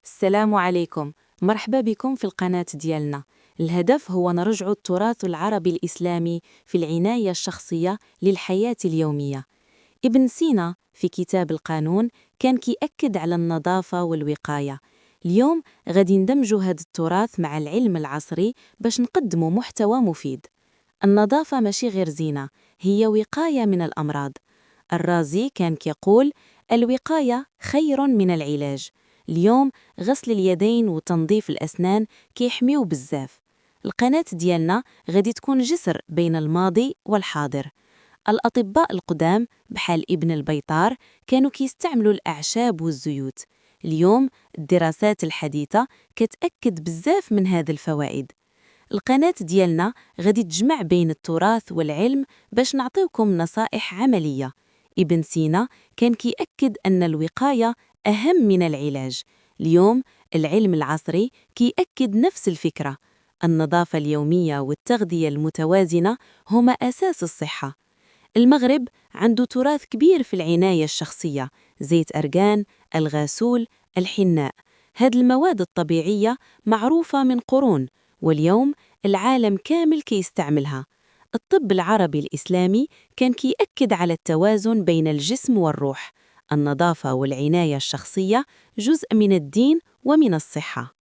السلام عليكم. مرحبا بكم في القناة ديالنا. الهدف هو نرجع التراث العربي الإسلامي في العناية الشخصية للحياة اليومية. ابن سينا في كتاب القانون كان كيأكد على النظافة والوقاية. اليوم غادي ندمجوا هذا التراث مع العلم العصري باش نقدموا محتوى مفيد. النظافة ماشي غير زينة، هي وقاية من الأمراض. الرازي كان كيقول: الوقاية خير من العلاج. اليوم غسل اليدين وتنظيف الأسنان كيحميو بزاف. القناة ديالنا غادي تكون جسر بين الماضي والحاضر. الأطباء القدام بحال ابن البيطار كانوا كيستعملوا الأعشاب والزيوت. اليوم الدراسات الحديثة كتأكد بزاف من هذه الفوائد. القناة ديالنا غادي تجمع بين التراث والعلم باش نعطيوكم نصائح عملية. ابن سينا كان كيأكد أن الوقاية أهم من العلاج. اليوم العلم العصري كيأكد نفس الفكرة. النظافة اليومية والتغذية المتوازنة هما أساس الصحة. المغرب عنده تراث كبير في العناية الشخصية: زيت أرغان، الغاسول، الحناء. هذه المواد الطبيعية معروفة من قرون، واليوم العالم كامل كيستعملها. الطب العربي الإسلامي كان كيأكد على التوازن بين الجسم والروح. النظافة والعناية الشخصية جزء من الدين ومن الصحة.